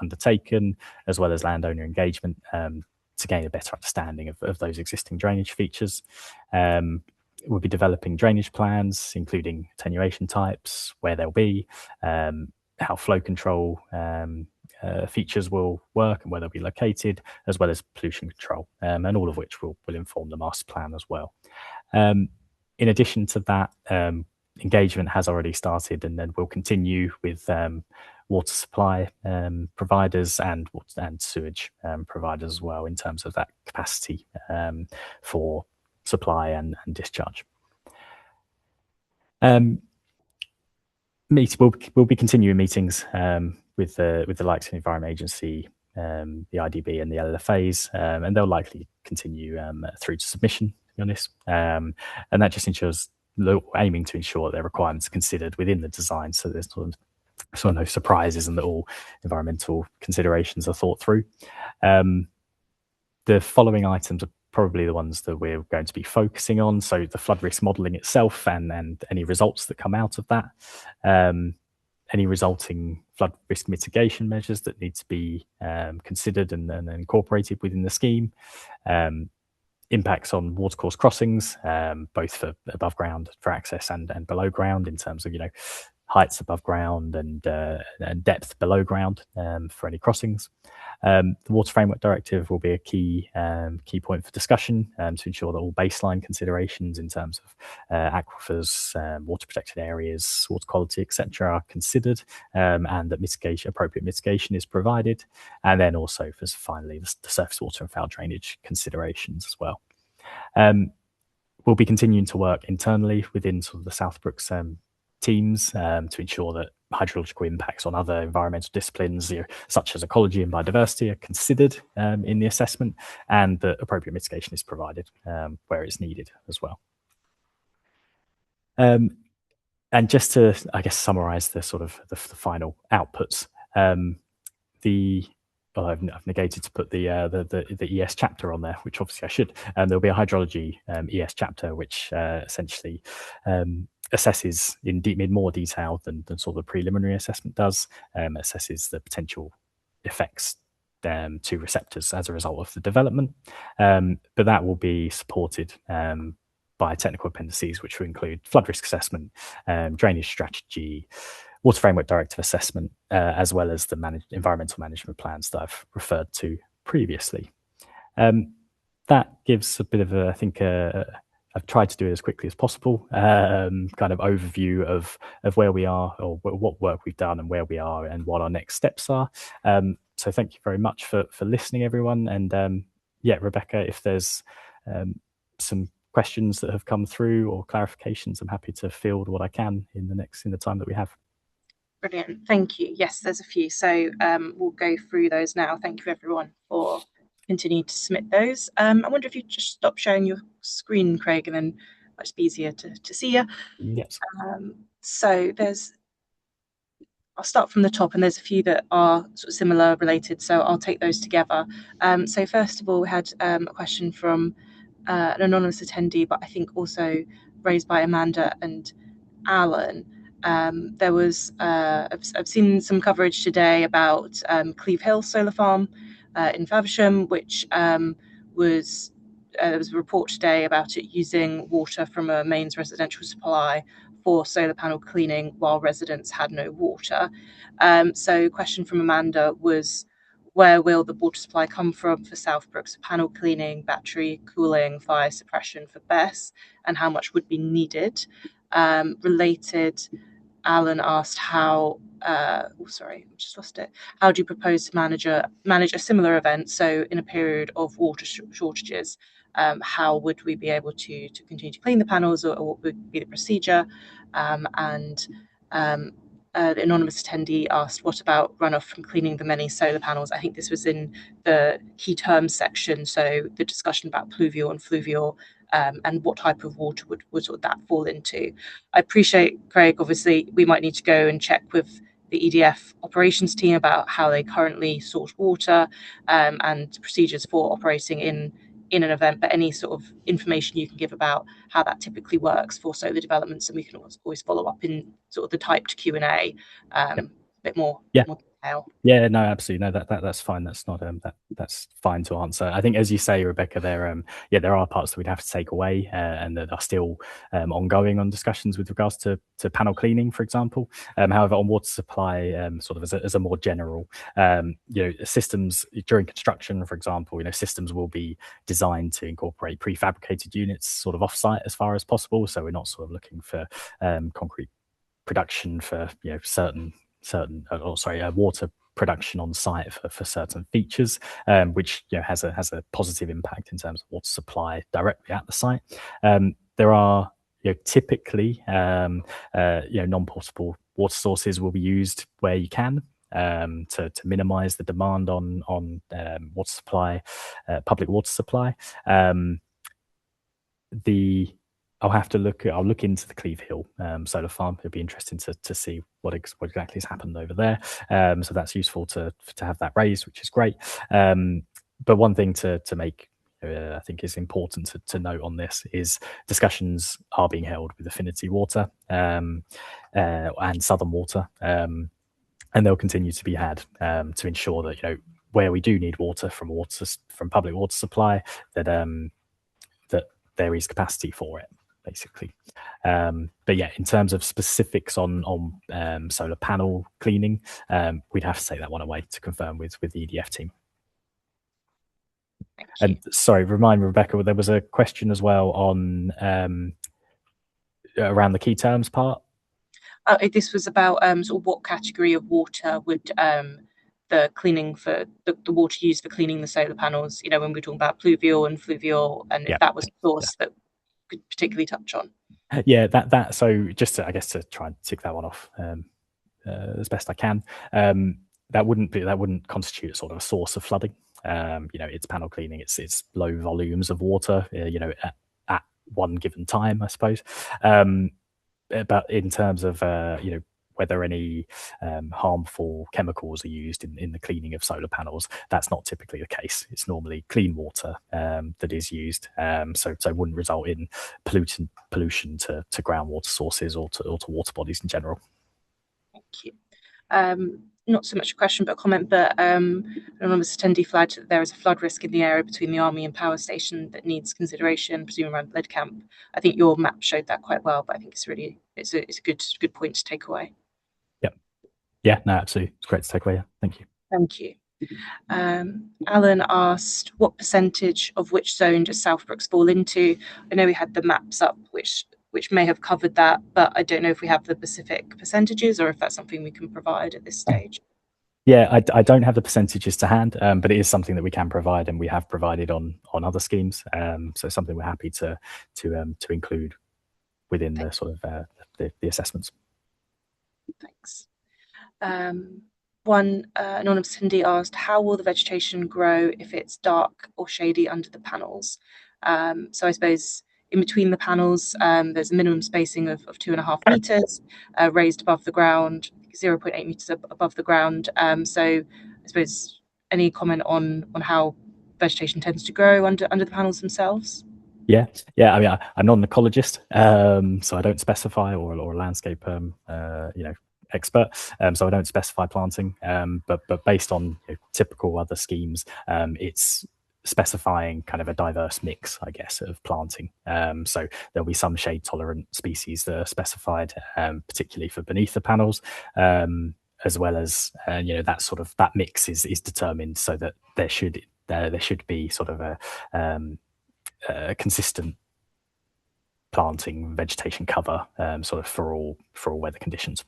undertaken, as well as landowner engagement to gain a better understanding of those existing drainage features. We'll be developing drainage plans, including attenuation types, where they'll be, how flow control features will work and where they'll be located, as well as pollution control, and all of which will inform the master plan as well. In addition to that, engagement has already started and then will continue with water supply providers and sewage providers as well in terms of that capacity for supply and discharge. We'll be continuing meetings with the likes of the Environment Agency, the IDB and the LLFAs, and they'll likely continue through to submission, to be honest. And that just ensures aiming to ensure their requirements are considered within the design, so there's sort of no surprises and that all environmental considerations are thought through. The following items are probably the ones that we're going to be focusing on. So the flood risk modelling itself and any results that come out of that, any resulting flood risk mitigation measures that need to be considered and incorporated within the scheme, impacts on watercourse crossings, both for above ground for access and below ground in terms of heights above ground and depth below ground for any crossings. The Water Framework Directive will be a key point for discussion to ensure that all baseline considerations in terms of aquifers, water protected areas, water quality, etc., are considered, and that appropriate mitigation is provided. And then also, finally, the surface water and foul drainage considerations as well. We'll be continuing to work internally within sort of the Southbrooks teams to ensure that hydrological impacts on other environmental disciplines, such as ecology and biodiversity, are considered in the assessment, and that appropriate mitigation is provided where it's needed as well. And just to, I guess, summarize the sort of the final outputs, I've negated to put the ES chapter on there, which obviously I should. There'll be a hydrology ES chapter, which essentially assesses in more detail than sort of the preliminary assessment does, assesses the potential effects to receptors as a result of the development. But that will be supported by technical appendices, which will include flood risk assessment, drainage strategy, water framework directive assessment, as well as the environmental management plans that I've referred to previously. That gives a bit of a, I think, I've tried to do it as quickly as possible, kind of overview of where we are, or what work we've done and where we are and what our next steps are. So thank you very much for listening, everyone. And yeah, Rebecca, if there's some questions that have come through or clarifications, I'm happy to field what I can in the time that we have. Brilliant, thank you. Yes, there's a few, so we'll go through those now. Thank you everyone for continuing to submit those. I wonder if you just stop sharing your screen, Craig, and then it's be easier to see you. Yes. So I'll start from the top, and there's a few that are sort of similar related, so I'll take those together. So first of all, we had a question from an anonymous attendee, but I think also raised by Amanda and Alan. There was I've seen some coverage today about Cleve Hill Solar Farm in Faversham, which was there was a report today about it using water from a mains residential supply for solar panel cleaning while residents had no water. So question from Amanda was, where will the water supply come from for Southbrook's panel cleaning, battery cooling, fire suppression for BESS, and how much would be needed? Related, Alan asked how, sorry, I just lost it. How do you propose to manage a similar event? So in a period of water shortages, how would we be able to continue to clean the panels, or what would be the procedure? The anonymous attendee asked, what about runoff from cleaning the many solar panels? I think this was in the key terms section, so the discussion about pluvial and fluvial, and what type of water would that fall into. I appreciate, Craig, obviously we might need to go and check with the EDF operations team about how they currently source water, and procedures for operating in an event, but any sort of information you can give about how that typically works for solar developments, and we can always follow up in sort of the typed Q&A, a bit more detail. Yeah, no, absolutely. No, that's fine. That's not that's fine to answer. I think, as you say, Rebecca, there are parts that we'd have to take away, and that are still ongoing on discussions with regards to panel cleaning, for example. However, on water supply, sort of as a more general, systems during construction, for example, systems will be designed to incorporate prefabricated units sort of offsite as far as possible. So we're not sort of looking for concrete production for water production on site for certain features, which has a positive impact in terms of water supply directly at the site. There are typically non-portable water sources will be used where you can, to minimize the demand on water supply, public water supply. I'll look into the Cleve Hill solar farm. It'll be interesting to see what exactly has happened over there. So that's useful to have that raised, which is great. But one thing to make, I think, is important to note on this is discussions are being held with Affinity Water and Southern Water, and they'll continue to be had to ensure that where we do need water from public water supply, that there is capacity for it, basically. But yeah, in terms of specifics on solar panel cleaning, we'd have to take that one away to confirm with the EDF team. And sorry, remind me, Rebecca, there was a question as well on around the key terms part. This was about sort of what category of water would the cleaning for the water used for cleaning the solar panels, when we're talking about pluvial and fluvial, and if that was a source that could particularly touch on. Yeah, so just to try and tick that one off as best I can, that wouldn't constitute sort of a source of flooding. It's panel cleaning, it's low volumes of water, at one given time, I suppose. about in terms of whether any harmful chemicals are used in the cleaning of solar panels. That's not typically the case. It's normally clean water that is used, so wouldn't result in pollution to groundwater sources or to water bodies in general. Thank you. Not so much a question but a comment, but an anonymous attendee flagged that there is a flood risk in the area between the army and power station that needs consideration, presumably around Lead Camp. I think your map showed that quite well, but I think it's a good point to take away. Yep. Yeah, no, absolutely. It's great to take away. Yeah. Thank you. Thank you. Alan asked, what percentage of which zone does Southbrooks fall into? I know we had the maps up, which may have covered that, but I don't know if we have the specific percentages or if that's something we can provide at this stage. Yeah, I don't have the percentages to hand, but it is something that we can provide, and we have provided on other schemes. So something we're happy to include within the sort of the assessments. Thanks. One anonymous attendee asked, how will the vegetation grow if it's dark or shady under the panels? So I suppose in between the panels, there's a minimum spacing of 2.5 meters, raised above the ground, 0.8 meters above the ground. So I suppose any comment on how vegetation tends to grow under the panels themselves? Yeah. I mean, I'm not an ecologist, so I don't specify, or a landscape, expert, so I don't specify planting. But based on typical other schemes, it's specifying kind of a diverse mix, I guess, of planting. So there'll be some shade tolerant species that are specified, particularly for beneath the panels. As well as that mix is determined so that there should be sort of a consistent planting vegetation cover, sort of for all weather conditions.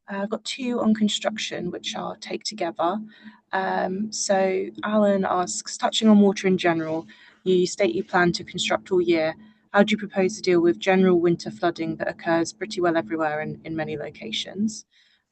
I've got two on construction, which I'll take together. So Alan asks, touching on water in general, you state you plan to construct all year. How do you propose to deal with general winter flooding that occurs pretty well everywhere in many locations?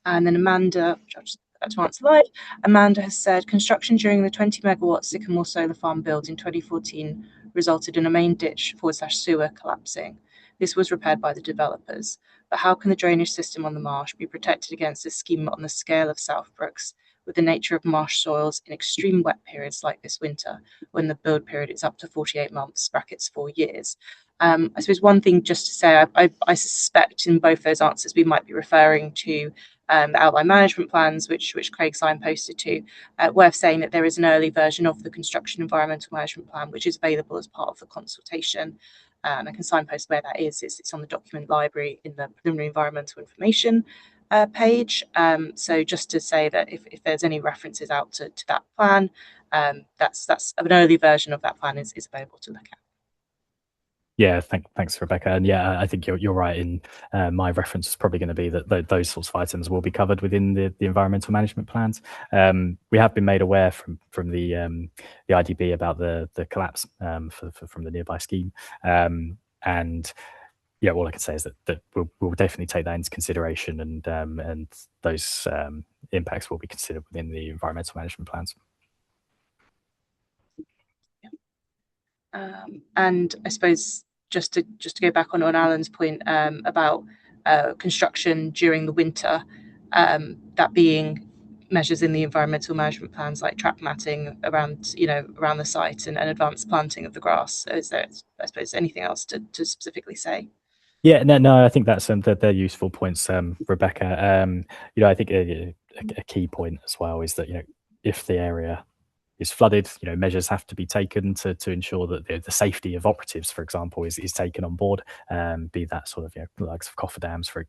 And then Amanda, which I'll just to answer live, Amanda has said, construction during the 20 megawatt Sycamore solar farm build in 2014 resulted in a main ditch / sewer collapsing. This was repaired by the developers. But how can the drainage system on the marsh be protected against a scheme on the scale of Southbrooks, with the nature of marsh soils in extreme wet periods like this winter, when the build period is up to 48 months, brackets 4 years? I suppose one thing just to say, I suspect in both those answers we might be referring to the outline management plans, which Craig signposted to. Worth saying that there is an early version of the construction environmental management plan, which is available as part of the consultation. I can signpost where that is. It's on the document library in the preliminary environmental information page. So just to say that if there's any references out to that plan, that's an early version of that plan is available to look at. Yeah, thanks, Rebecca. And yeah, I think you're right. In my reference is probably going to be that those sorts of items will be covered within the environmental management plans. We have been made aware from the IDB about the collapse from the nearby scheme, and yeah, all I can say is that we'll definitely take that into consideration, and those impacts will be considered within the environmental management plans. And I suppose just to go back on Alan's point about construction during the winter, that being measures in the environmental management plans like track matting around the site and advanced planting of the grass. So is there, I suppose, anything else to specifically say? Yeah, no, I think that's they're useful points, Rebecca. I think a key point as well is that if the area is flooded, measures have to be taken to ensure that the safety of operatives, for example, is taken on board. Be that sort of like cofferdams for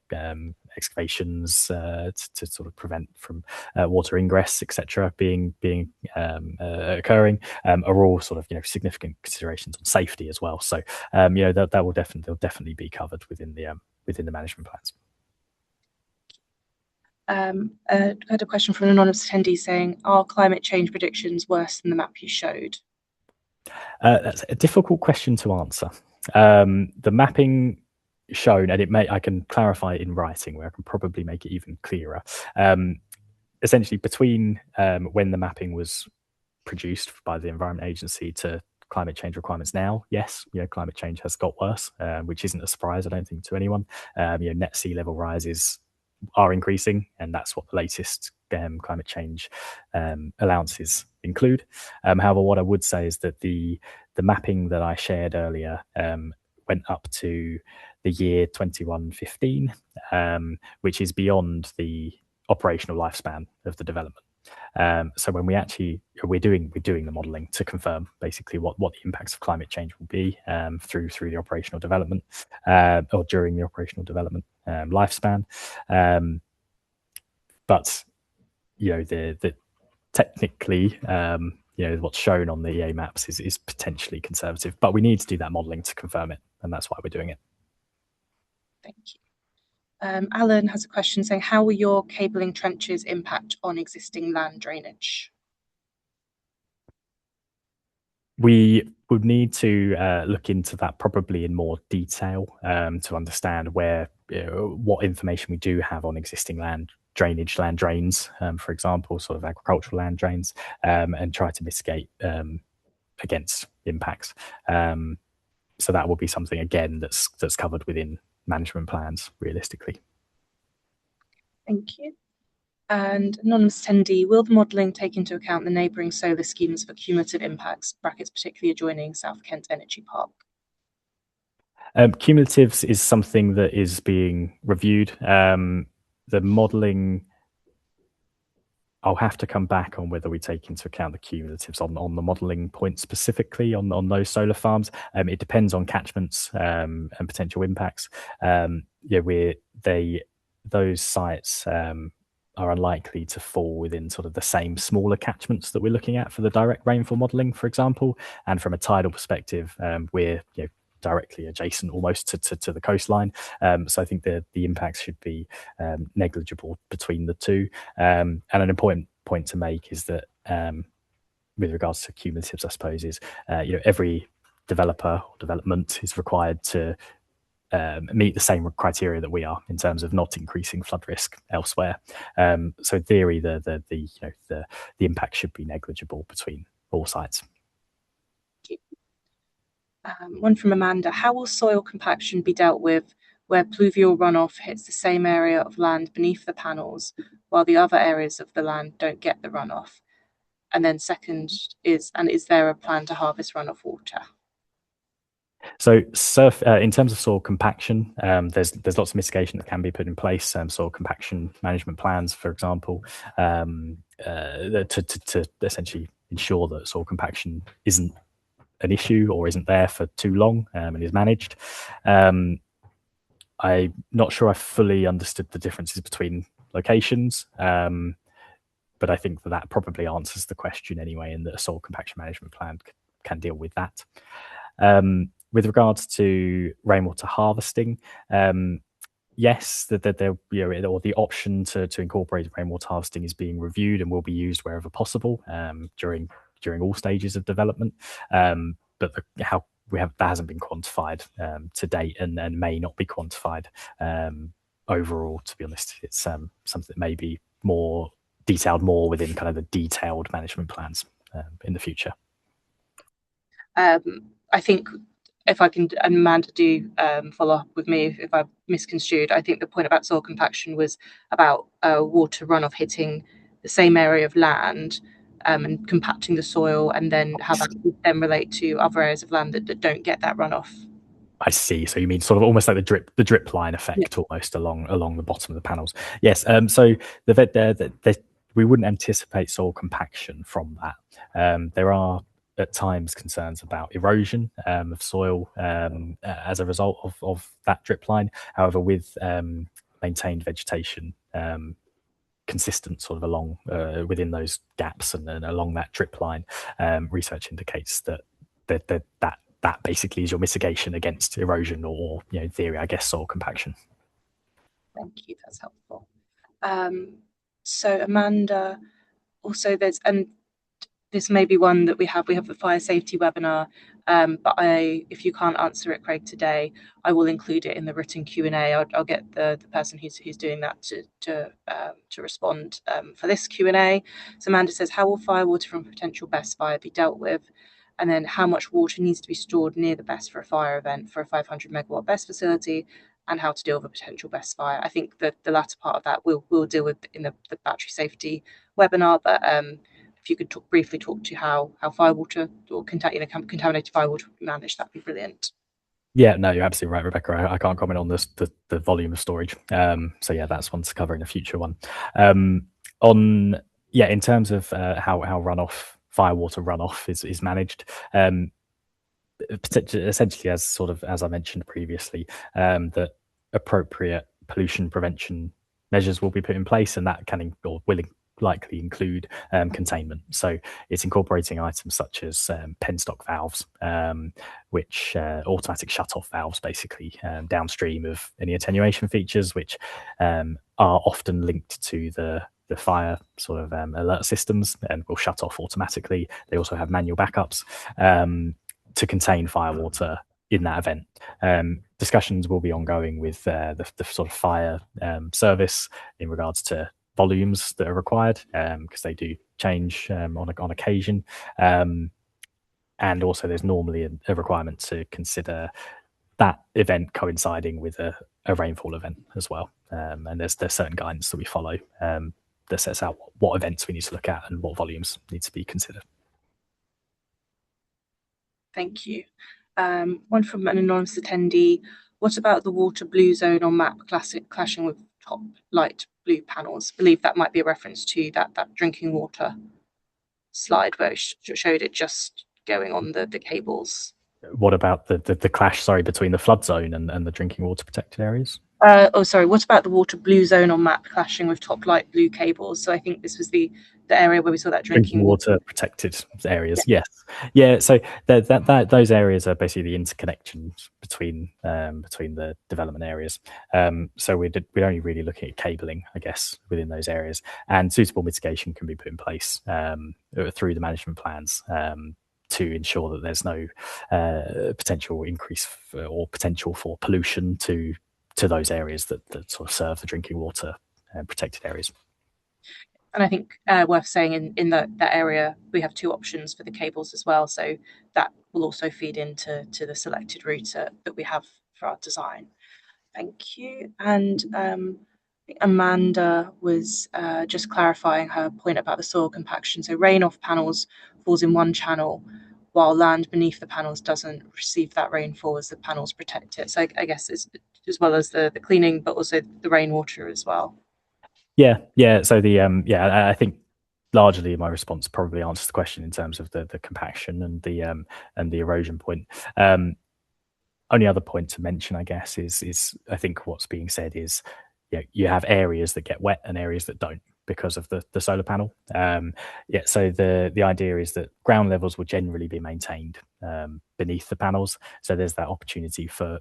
excavations to sort of prevent from water ingress, etc., being occurring, are all sort of significant considerations on safety as well. So that will definitely be covered within the management plans. I had a question from an anonymous attendee saying, are climate change predictions worse than the map you showed? That's a difficult question to answer. The mapping shown, and I can clarify in writing where I can probably make it even clearer. Essentially, between when the mapping was produced by the Environment Agency to climate change requirements now. Yes, climate change has got worse, which isn't a surprise, I don't think, to anyone. Net sea level rises are increasing, and that's what the latest climate change allowances include. However, what I would say is that the mapping that I shared earlier went up to the year 2115, which is beyond the operational lifespan of the development. So when we're doing the modelling to confirm basically what the impacts of climate change will be through the operational development or during the operational development lifespan. But the technically what's shown on the EA maps is potentially conservative, but we need to do that modelling to confirm it, and that's why we're doing it. Thank you. Alan has a question saying, how will your cabling trenches impact on existing land drainage? We would need to look into that probably in more detail to understand what information we do have on existing land drainage, land drains, for example, sort of agricultural land drains, and try to mitigate against impacts. So that will be something, again, that's covered within management plans, realistically. Thank you. And anonymous attendee, will the modelling take into account the neighbouring solar schemes for cumulative impacts, brackets particularly adjoining South Kent Energy Park? Cumulatives is something that is being reviewed. The modelling, I'll have to come back on whether we take into account the cumulatives on the modelling point specifically on those solar farms. It depends on catchments and potential impacts. Those sites are unlikely to fall within sort of the same smaller catchments that we're looking at for the direct rainfall modelling, for example. And from a tidal perspective, we're directly adjacent almost to the coastline. So I think the impacts should be negligible between the two. And an important point to make is that with regards to cumulatives, I suppose, is every developer or development is required to meet the same criteria that we are in terms of not increasing flood risk elsewhere. So in theory, the impact should be negligible between all sites. One from Amanda. How will soil compaction be dealt with where pluvial runoff hits the same area of land beneath the panels while the other areas of the land don't get the runoff? And then second is there a plan to harvest runoff water? So in terms of soil compaction, there's lots of mitigation that can be put in place. Soil compaction management plans, for example, to essentially ensure that soil compaction isn't an issue or isn't there for too long and is managed. I'm not sure I fully understood the differences between locations, but I think that probably answers the question anyway, and that a soil compaction management plan can deal with that. With regards to rainwater harvesting, yes, the option to incorporate rainwater harvesting is being reviewed and will be used wherever possible during all stages of development. But that hasn't been quantified to date, and may not be quantified overall. To be honest, it's something that may be more detailed within kind of the detailed management plans in the future. I think if I can, and Amanda do follow up with me if I've misconstrued, I think the point about soil compaction was about water runoff hitting the same area of land and compacting the soil, and then how that would then relate to other areas of land that don't get that runoff. I see. So you mean sort of almost like the drip line effect, almost along the bottom of the panels. Yes. So we wouldn't anticipate soil compaction from that. There are at times concerns about erosion of soil as a result of that drip line. However, with maintained vegetation consistent sort of along within those gaps and along that drip line, research indicates that basically is your mitigation against erosion or in theory, I guess, soil compaction. Thank you, that's helpful. So Amanda, also this may be one that we have the fire safety webinar, but if you can't answer it, Craig, today, I will include it in the written Q&A. I'll get the person who's doing that to respond for this Q&A. So Amanda says, how will fire water from potential best fire be dealt with? and then how much water needs to be stored near the BESS for a fire event for a 500 megawatt BESS facility, and how to deal with a potential BESS fire. I think that the latter part of that we'll deal with in the battery safety webinar, but if you could briefly talk to how firewater or contaminated firewater would be managed, that'd be brilliant. Yeah, no, you're absolutely right, Rebecca. I can't comment on the volume of storage. So yeah, that's one to cover in a future one. On yeah, in terms of how runoff, firewater runoff is managed, essentially as sort of as I mentioned previously, that appropriate pollution prevention measures will be put in place, and that can or will likely include containment. So it's incorporating items such as penstock valves, which automatic shut-off valves, basically downstream of any attenuation features, which are often linked to the fire sort of alert systems and will shut off automatically. They also have manual backups to contain firewater in that event. Discussions will be ongoing with the sort of fire service in regards to volumes that are required, because they do change on occasion. And also there's normally a requirement to consider that event coinciding with a rainfall event as well. And there's certain guidance that we follow that sets out what events we need to look at and what volumes need to be considered. Thank you. One from an anonymous attendee. What about the water blue zone on map clashing with top light blue panels? I believe that might be a reference to that drinking water slide where it showed it just going on the cables. What about the clash, sorry, between the flood zone and the drinking water protected areas? Sorry, what about the water blue zone on map clashing with top light blue cables? So I think this was the area where we saw that drinking water protected areas. Yeah. Yes, yeah. So those areas are basically the interconnections between the development areas. So we're only really looking at cabling, I guess, within those areas, and suitable mitigation can be put in place through the management plans to ensure that there's no potential increase or potential for pollution to those areas that sort of serve the drinking water protected areas. And I think worth saying in that area, we have two options for the cables as well. So that will also feed into the selected route that we have for our design. Thank you. And Amanda was just clarifying her point about the soil compaction. So rain off panels falls in one channel, while land beneath the panels doesn't receive that rainfall as the panels protect it. So I guess it's as well as the cleaning, but also the rainwater as well. Yeah. So I think largely my response probably answers the question in terms of the compaction and the erosion point. Only other point to mention, I guess, is I think what's being said is you have areas that get wet and areas that don't because of the solar panel. So the idea is that ground levels will generally be maintained beneath the panels. So there's that opportunity for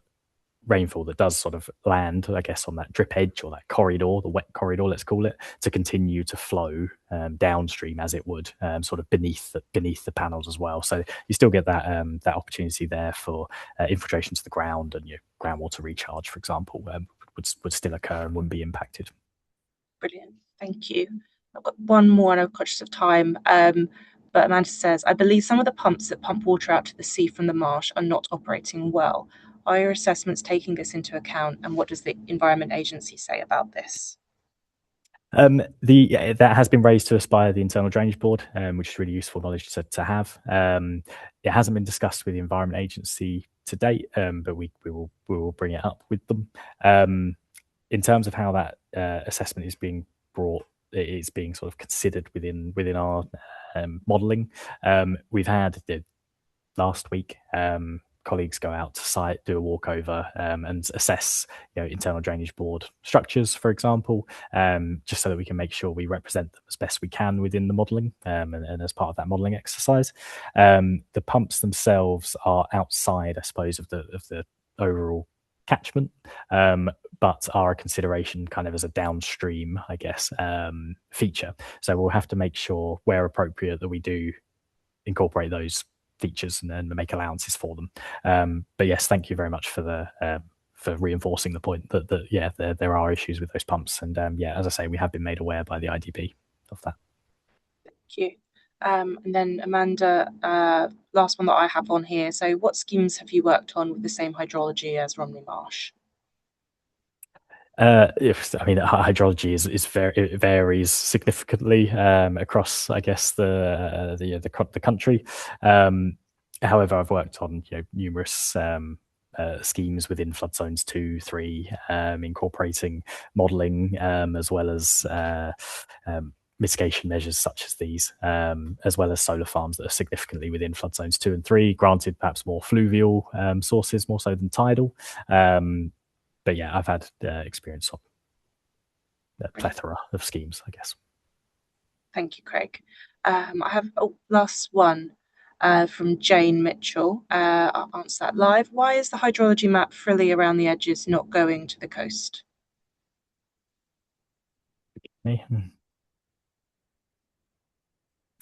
rainfall that does sort of land, I guess, on that drip edge or that corridor, the wet corridor, let's call it, to continue to flow downstream as it would, sort of beneath the panels as well. So you still get that opportunity there for infiltration to the ground, and your groundwater recharge, for example, would still occur and wouldn't be impacted. Brilliant, thank you. I've got one more, and I'm conscious of time. But Amanda says, I believe some of the pumps that pump water out to the sea from the marsh are not operating well. Are your assessments taking this into account, and what does the Environment Agency say about this? That has been raised to us by the Internal Drainage Board, which is really useful knowledge to have. It hasn't been discussed with the Environment Agency to date, but we will bring it up with them. In terms of how that assessment is being brought, it is being sort of considered within our modelling. We've had last week colleagues go out to site, do a walkover, and assess internal drainage board structures, for example, just so that we can make sure we represent them as best we can within the modelling, and as part of that modelling exercise. The pumps themselves are outside, I suppose, of the overall catchment, but are a consideration kind of as a downstream, I guess, feature. So we'll have to make sure, where appropriate, that we do incorporate those features and make allowances for them. But yes, thank you very much for reinforcing the point that there are issues with those pumps, and as I say, we have been made aware by the IDB of that. Thank you. And then Amanda, last one that I have on here. So what schemes have you worked on with the same hydrology as Romney Marsh? I mean, hydrology is very, it varies significantly across, I guess, the country. However, I've worked on numerous schemes within flood zones 2, 3, incorporating modelling as well as mitigation measures such as these, as well as solar farms that are significantly within flood zones 2 and 3. Granted, perhaps more fluvial sources more so than tidal. But yeah, I've had experience on a plethora of schemes, I guess. Thank you, Craig. I have last one from Jane Mitchell. I'll answer that live. Why is the hydrology map frilly around the edges, not going to the coast?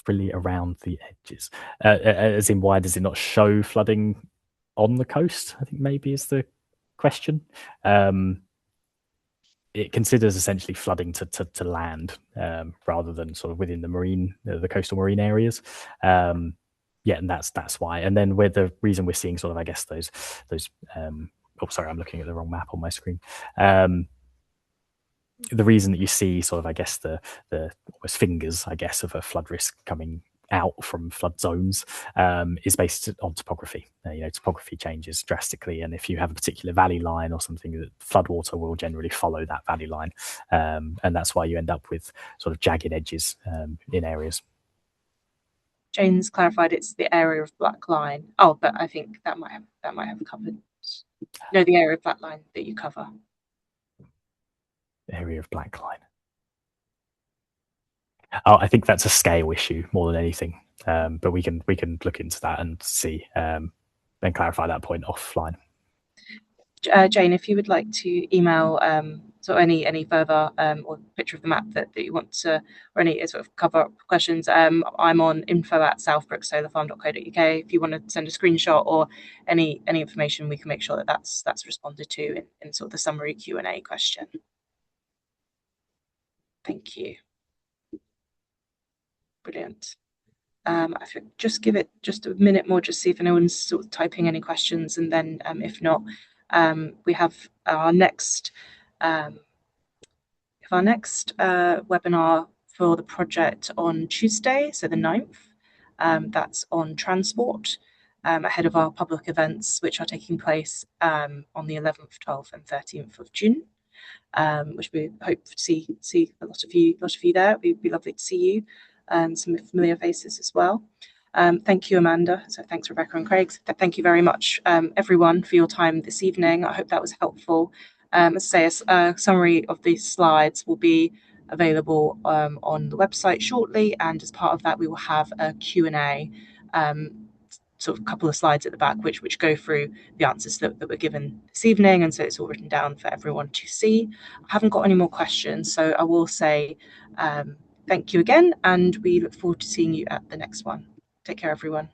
Frilly around the edges, as in why does it not show flooding on the coast? I think maybe is the question. It considers essentially flooding to land rather than sort of within the coastal marine areas. Yeah, and that's why. And then with the reason we're seeing sort of, I guess, those oh, sorry, I'm looking at the wrong map on my screen. The reason that you see sort of, I guess, the almost fingers, I guess, of a flood risk coming out from flood zones is based on topography. Topography changes drastically, and if you have a particular valley line or something, that floodwater will generally follow that valley line, and that's why you end up with sort of jagged edges in areas. Jane's clarified it's the area of black line. Oh, but I think that might have covered. No, the area of black line that you cover. Area of black line. Oh, I think that's a scale issue more than anything. But we can look into that and see and clarify that point offline. Jane, if you would like to email any further or picture of the map that you want to, or any sort of cover up questions, I'm on info@southbrooksolarfarm.co.uk. If you want to send a screenshot or any information, we can make sure that that's responded to in sort of the summary Q&A question. Thank you. Brilliant. I think just give it just a minute more, just see if anyone's sort of typing any questions, and then if not, we have our next webinar for the project on Tuesday, so the 9th. That's on transport, ahead of our public events, which are taking place on the 11th, 12th, and 13th of June. Which we hope to see a lot of you there. It'd be lovely to see you, and some familiar faces as well. Thank you, Amanda. So thanks, Rebecca and Craig. Thank you very much, everyone, for your time this evening. I hope that was helpful. As I say, a summary of these slides will be available on the website shortly, and as part of that, we will have a Q&A, sort of couple of slides at the back, which go through the answers that were given this evening, and so it's all written down for everyone to see. I haven't got any more questions, so I will say thank you again, and we look forward to seeing you at the next one. Take care, everyone.